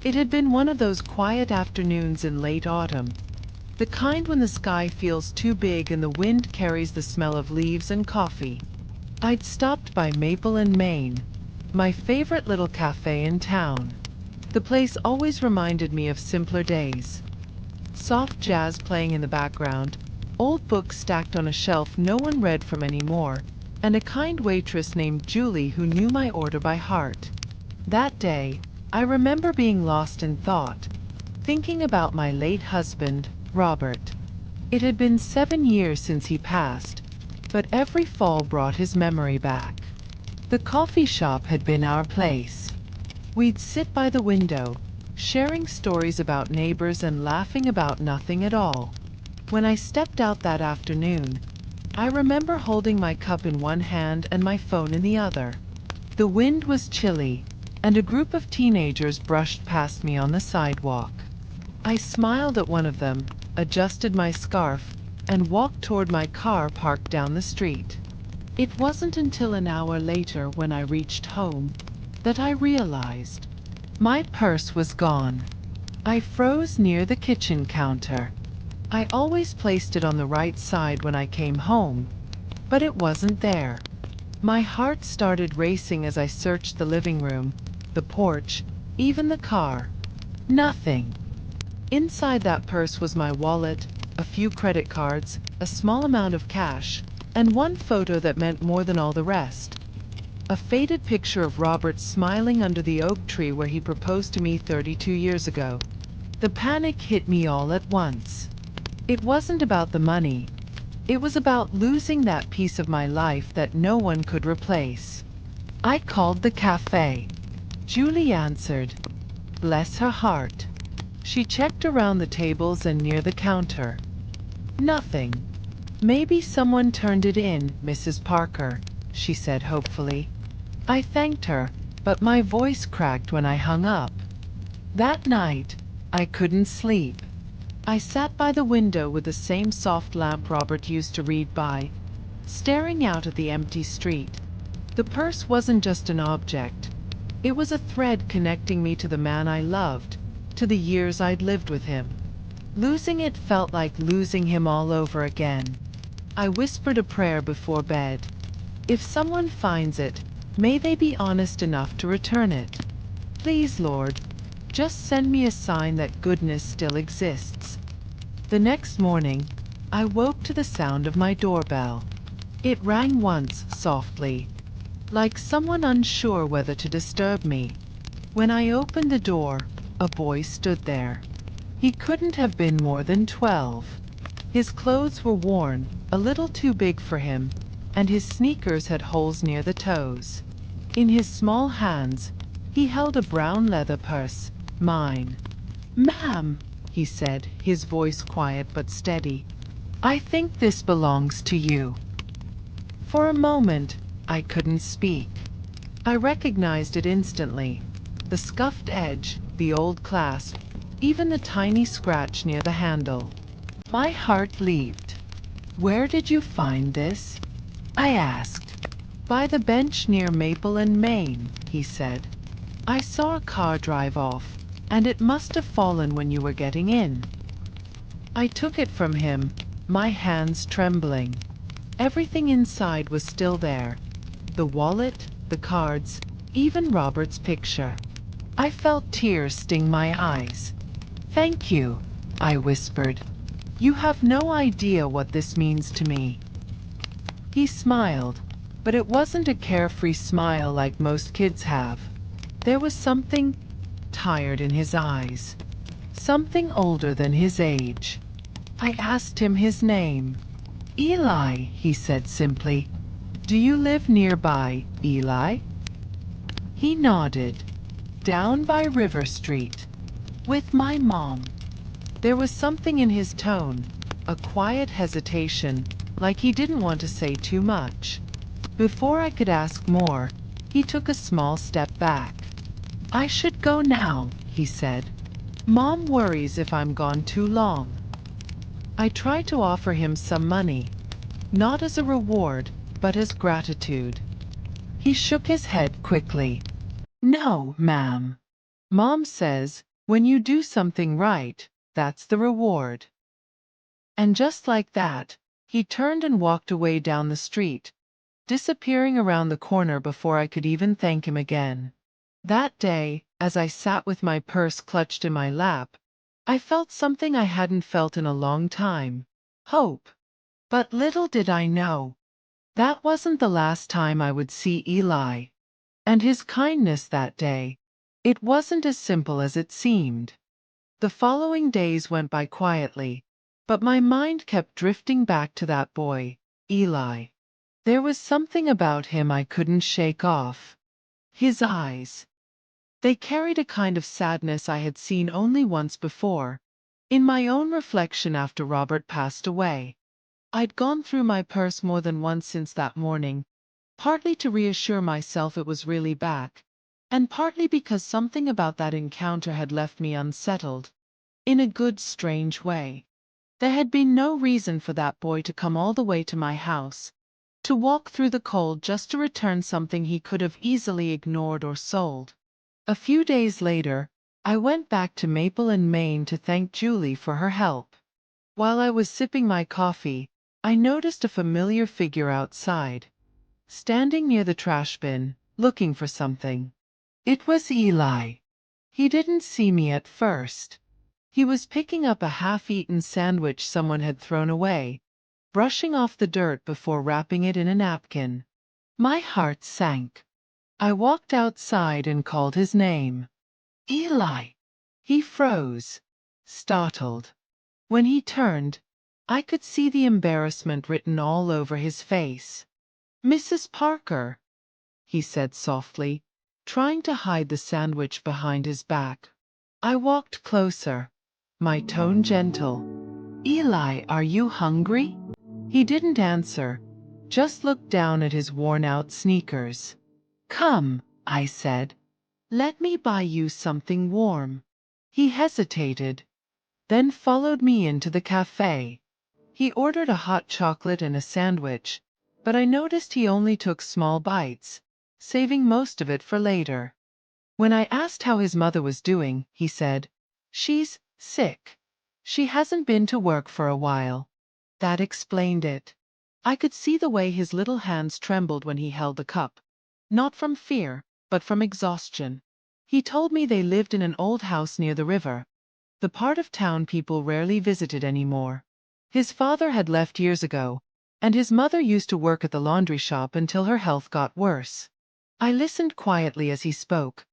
It had been one of those quiet afternoons in late autumn, the kind when the sky feels too big and the wind carries the smell of leaves and coffee. I'd stopped by Maple and Main, my favorite little cafe in town. The place always reminded me of simpler days. Soft jazz playing in the background, old books stacked on a shelf no one read from anymore, and a kind waitress named Julie who knew my order by heart. That day, I remember being lost in thought, thinking about my late husband, Robert. It had been 7 years since he passed, but every fall brought his memory back. The coffee shop had been our place. We'd sit by the window, sharing stories about neighbors and laughing about nothing at all. When I stepped out that afternoon, I remember holding my cup in one hand and my phone in the other. The wind was chilly, and a group of teenagers brushed past me on the sidewalk. I smiled at one of them, adjusted my scarf, and walked toward my car parked down the street. It wasn't until an hour later, when I reached home, that I realized my purse was gone. I froze near the kitchen counter. I always placed it on the right side when I came home, but it wasn't there. My heart started racing as I searched the living room, the porch, even the car. Nothing. Inside that purse was my wallet, a few credit cards, a small amount of cash, and one photo that meant more than all the rest. A faded picture of Robert smiling under the oak tree where he proposed to me 32 years ago. The panic hit me all at once. It wasn't about the money. It was about losing that piece of my life that no one could replace. I called the cafe. Julie answered. Bless her heart. She checked around the tables and near the counter. Nothing. Maybe someone turned it in, Mrs. Parker, she said hopefully. I thanked her, but my voice cracked when I hung up. That night, I couldn't sleep. I sat by the window with the same soft lamp Robert used to read by, staring out at the empty street. The purse wasn't just an object. It was a thread connecting me to the man I loved, to the years I'd lived with him. Losing it felt like losing him all over again. I whispered a prayer before bed. If someone finds it, may they be honest enough to return it. Please, Lord, just send me a sign that goodness still exists. The next morning, I woke to the sound of my doorbell. It rang once, softly, like someone unsure whether to disturb me. When I opened the door, a boy stood there. He couldn't have been more than 12. His clothes were worn, a little too big for him, and his sneakers had holes near the toes. In his small hands, he held a brown leather purse, mine. Ma'am, he said, his voice quiet but steady, I think this belongs to you. For a moment, I couldn't speak. I recognized it instantly. The scuffed edge, the old clasp, even the tiny scratch near the handle. My heart leaped. Where did you find this? I asked. By the bench near Maple and Main, he said. I saw a car drive off, and it must have fallen when you were getting in. I took it from him, my hands trembling. Everything inside was still there. The wallet, the cards, even Robert's picture. I felt tears sting my eyes. Thank you, I whispered. You have no idea what this means to me. He smiled, but it wasn't a carefree smile like most kids have. There was something tired in his eyes, something older than his age. I asked him his name. Eli, he said simply. Do you live nearby, Eli? He nodded. Down by River Street. With my mom. There was something in his tone, a quiet hesitation, like he didn't want to say too much. Before I could ask more, he took a small step back. I should go now, he said. Mom worries if I'm gone too long. I tried to offer him some money, not as a reward, but as gratitude. He shook his head quickly. No, ma'am. Mom says, When you do something right, that's the reward. And just like that, he turned and walked away down the street, disappearing around the corner before I could even thank him again. That day, as I sat with my purse clutched in my lap, I felt something I hadn't felt in a long time: hope. But little did I know, that wasn't the last time I would see Eli. And his kindness that day, it wasn't as simple as it seemed. The following days went by quietly, but my mind kept drifting back to that boy, Eli. There was something about him I couldn't shake off. His eyes. They carried a kind of sadness I had seen only once before, in my own reflection after Robert passed away. I'd gone through my purse more than once since that morning, partly to reassure myself it was really back, and partly because something about that encounter had left me unsettled, in a good, strange way. There had been no reason for that boy to come all the way to my house, to walk through the cold just to return something he could have easily ignored or sold. A few days later, I went back to Maple and Main to thank Julie for her help. While I was sipping my coffee, I noticed a familiar figure outside, standing near the trash bin, looking for something. It was Eli. He didn't see me at first. He was picking up a half-eaten sandwich someone had thrown away, brushing off the dirt before wrapping it in a napkin. My heart sank. I walked outside and called his name. Eli! He froze, startled. When he turned, I could see the embarrassment written all over his face. "Mrs. Parker," he said softly, trying to hide the sandwich behind his back. I walked closer, my tone gentle. "Eli, are you hungry?" He didn't answer, just looked down at his worn-out sneakers. "Come," I said. "Let me buy you something warm." He hesitated, then followed me into the cafe. He ordered a hot chocolate and a sandwich, but I noticed he only took small bites, saving most of it for later. When I asked how his mother was doing, he said, "She's sick. She hasn't been to work for a while." That explained it. I could see the way his little hands trembled when he held the cup, not from fear, but from exhaustion. He told me they lived in an old house near the river, the part of town people rarely visited anymore. His father had left years ago, and his mother used to work at the laundry shop until her health got worse. I listened quietly as he spoke,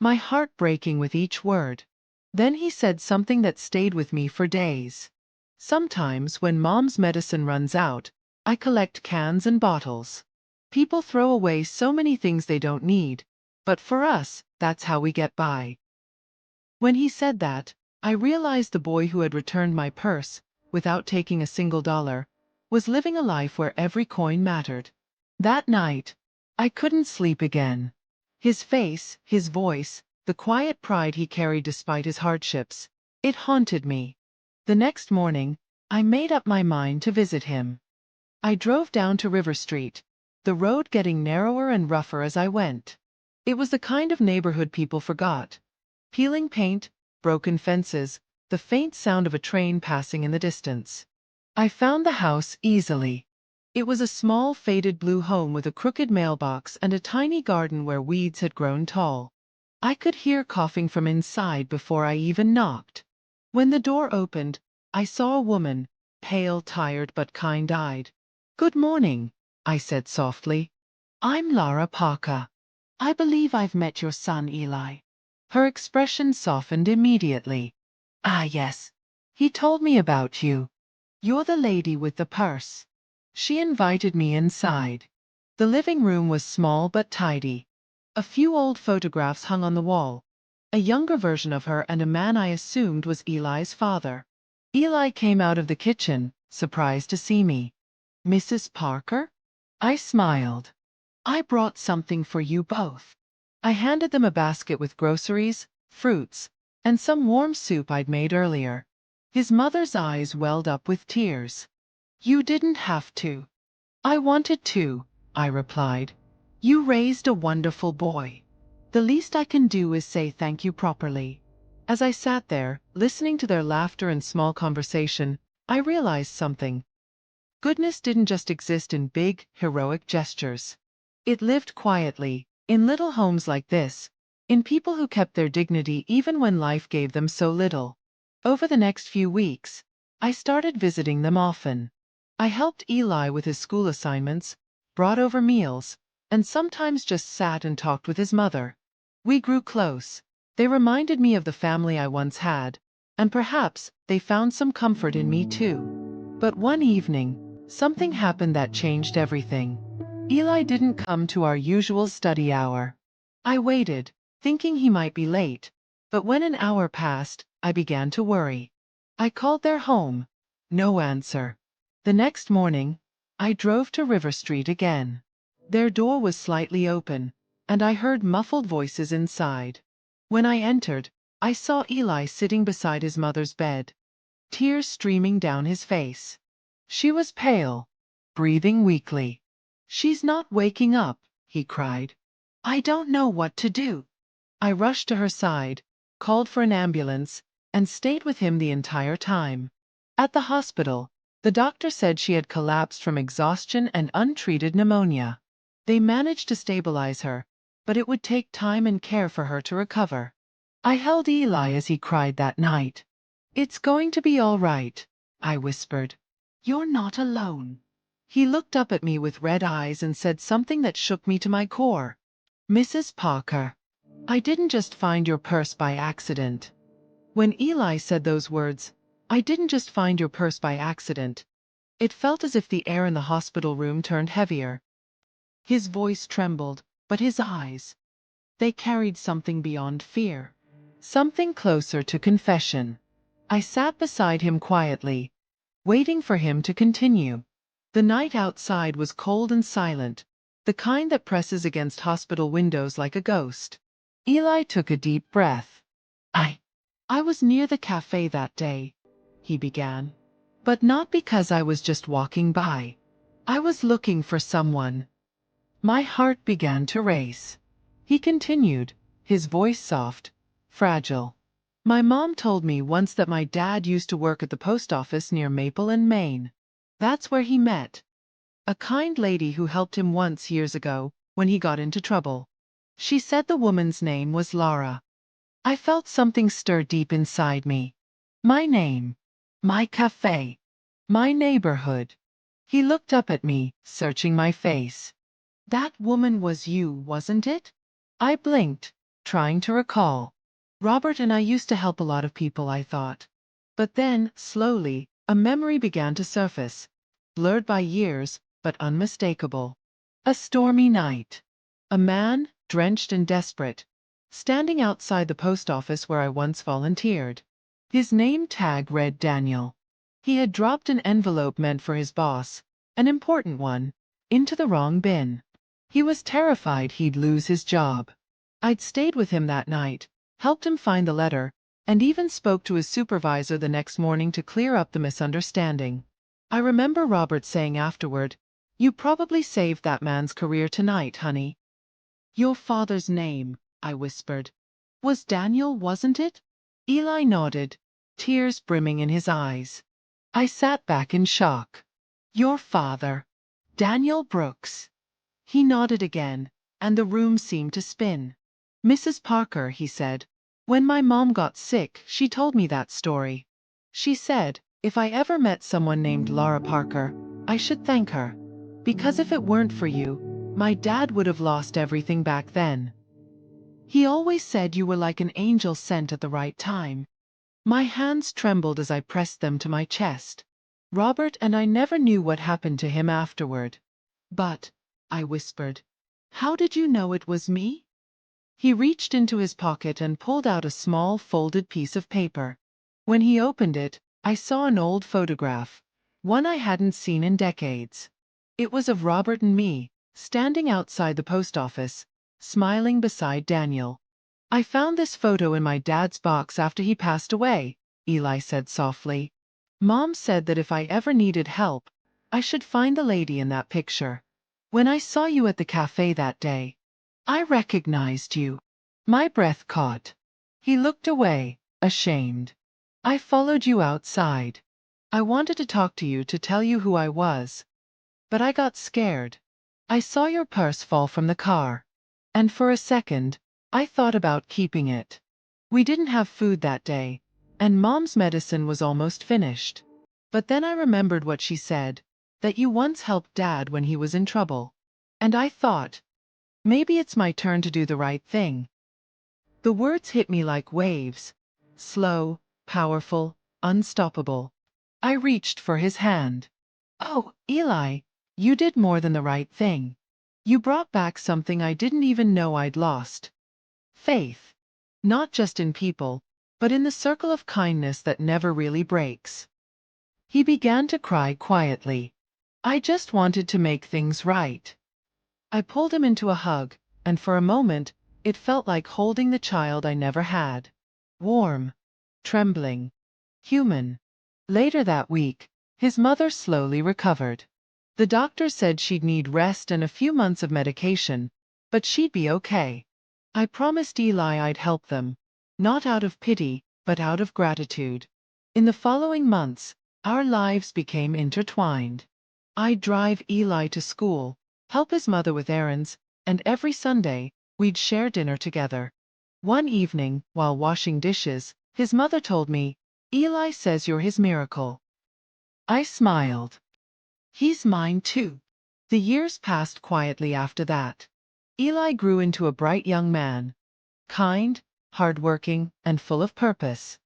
my heart breaking with each word. Then he said something that stayed with me for days. "Sometimes when Mom's medicine runs out, I collect cans and bottles. People throw away so many things they don't need, but for us, that's how we get by." When he said that, I realized the boy who had returned my purse, without taking a single dollar, was living a life where every coin mattered. That night, I couldn't sleep again. His face, his voice, the quiet pride he carried despite his hardships, it haunted me. The next morning, I made up my mind to visit him. I drove down to River Street, the road getting narrower and rougher as I went. It was the kind of neighborhood people forgot. Peeling paint, broken fences, the faint sound of a train passing in the distance. I found the house easily. It was a small faded blue home with a crooked mailbox and a tiny garden where weeds had grown tall. I could hear coughing from inside before I even knocked. When the door opened, I saw a woman, pale, tired, but kind-eyed. "Good morning," I said softly. "I'm Lara Parker. I believe I've met your son, Eli." Her expression softened immediately. "Ah, yes. He told me about you. You're the lady with the purse." She invited me inside. The living room was small but tidy. A few old photographs hung on the wall, a younger version of her and a man I assumed was Eli's father. Eli came out of the kitchen, surprised to see me. "Mrs. Parker?" I smiled. "I brought something for you both." I handed them a basket with groceries, fruits, and some warm soup I'd made earlier. His mother's eyes welled up with tears. "You didn't have to." "I wanted to," I replied. "You raised a wonderful boy. The least I can do is say thank you properly." As I sat there, listening to their laughter and small conversation, I realized something. Goodness didn't just exist in big, heroic gestures. It lived quietly, in little homes like this, in people who kept their dignity even when life gave them so little. Over the next few weeks, I started visiting them often. I helped Eli with his school assignments, brought over meals, and sometimes just sat and talked with his mother. We grew close. They reminded me of the family I once had, and perhaps they found some comfort in me too. But one evening, something happened that changed everything. Eli didn't come to our usual study hour. I waited, thinking he might be late, but when an hour passed, I began to worry. I called their home. No answer. The next morning, I drove to River Street again. Their door was slightly open, and I heard muffled voices inside. When I entered, I saw Eli sitting beside his mother's bed, tears streaming down his face. She was pale, breathing weakly. "She's not waking up," he cried. "I don't know what to do." I rushed to her side, called for an ambulance, and stayed with him the entire time. At the hospital, the doctor said she had collapsed from exhaustion and untreated pneumonia. They managed to stabilize her, but it would take time and care for her to recover. I held Eli as he cried that night. "It's going to be all right," I whispered. "You're not alone." He looked up at me with red eyes and said something that shook me to my core. "Mrs. Parker, I didn't just find your purse by accident." When Eli said those words, "I didn't just find your purse by accident," it felt as if the air in the hospital room turned heavier. His voice trembled, but his eyes, they carried something beyond fear. Something closer to confession. I sat beside him quietly, waiting for him to continue. The night outside was cold and silent, the kind that presses against hospital windows like a ghost. Eli took a deep breath. I was near the cafe that day," he began. "But not because I was just walking by. I was looking for someone." My heart began to race. He continued, his voice soft, fragile. "My mom told me once that my dad used to work at the post office near Maple and Main. That's where he met a kind lady who helped him once years ago when he got into trouble. She said the woman's name was Lara." I felt something stir deep inside me. My name, my cafe, my neighborhood. He looked up at me, searching my face. "That woman was you, wasn't it?" I blinked, trying to recall. Robert and I used to help a lot of people, I thought. But then, slowly, a memory began to surface, blurred by years, but unmistakable. A stormy night. A man, drenched and desperate, standing outside the post office where I once volunteered. His name tag read Daniel. He had dropped an envelope meant for his boss, an important one, into the wrong bin. He was terrified he'd lose his job. I'd stayed with him that night, helped him find the letter, and even spoke to his supervisor the next morning to clear up the misunderstanding. I remember Robert saying afterward, "You probably saved that man's career tonight, honey." "Your father's name," I whispered, "was Daniel, wasn't it?" Eli nodded, tears brimming in his eyes. I sat back in shock. "Your father, Daniel Brooks." He nodded again, and the room seemed to spin. "Mrs. Parker," he said, "when my mom got sick, she told me that story. She said, if I ever met someone named Lara Parker, I should thank her. Because if it weren't for you, my dad would have lost everything back then. He always said you were like an angel sent at the right time." My hands trembled as I pressed them to my chest. Robert and I never knew what happened to him afterward. "But," I whispered, "how did you know it was me?" He reached into his pocket and pulled out a small folded piece of paper. When he opened it, I saw an old photograph, one I hadn't seen in decades. It was of Robert and me, standing outside the post office, smiling beside Daniel. "I found this photo in my dad's box after he passed away," Eli said softly. "Mom said that if I ever needed help, I should find the lady in that picture. When I saw you at the cafe that day, I recognized you." My breath caught. He looked away, ashamed. I followed you outside. I wanted to talk to you to tell you who I was. But I got scared. I saw your purse fall from the car. And for a second, I thought about keeping it. We didn't have food that day, and Mom's medicine was almost finished. But then I remembered what she said, that you once helped Dad when he was in trouble. And I thought, maybe it's my turn to do the right thing. The words hit me like waves. Slow, powerful, unstoppable. I reached for his hand. Oh, Eli, you did more than the right thing. You brought back something I didn't even know I'd lost. Faith. Not just in people, but in the circle of kindness that never really breaks. He began to cry quietly. I just wanted to make things right. I pulled him into a hug, and for a moment, it felt like holding the child I never had. Warm, trembling, human. Later that week, his mother slowly recovered. The doctor said she'd need rest and a few months of medication, but she'd be okay. I promised Eli I'd help them, not out of pity, but out of gratitude. In the following months, our lives became intertwined. I'd drive Eli to school, help his mother with errands, and every Sunday, we'd share dinner together. One evening, while washing dishes, his mother told me, "Eli says you're his miracle." I smiled. He's mine too. The years passed quietly after that. Eli grew into a bright young man, kind, hardworking, and full of purpose.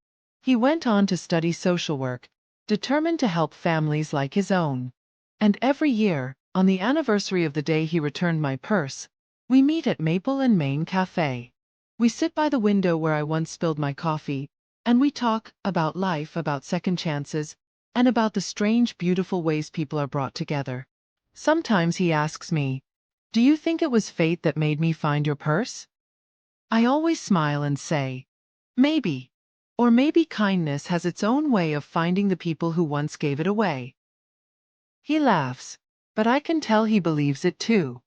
He went on to study social work, determined to help families like his own. And every year, on the anniversary of the day he returned my purse, we meet at Maple and Main Cafe. We sit by the window where I once spilled my coffee, and we talk about life, about second chances, and about the strange, beautiful ways people are brought together. Sometimes he asks me, "Do you think it was fate that made me find your purse?" I always smile and say, "Maybe." Or maybe kindness has its own way of finding the people who once gave it away. He laughs, but I can tell he believes it too.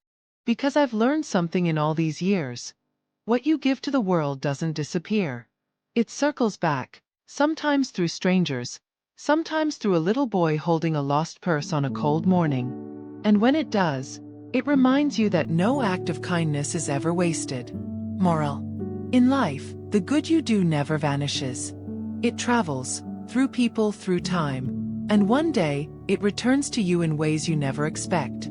Because I've learned something in all these years. What you give to the world doesn't disappear. It circles back, sometimes through strangers, sometimes through a little boy holding a lost purse on a cold morning. And when it does, it reminds you that no act of kindness is ever wasted. Moral: in life, the good you do never vanishes. It travels, through people, through time, and one day, it returns to you in ways you never expect.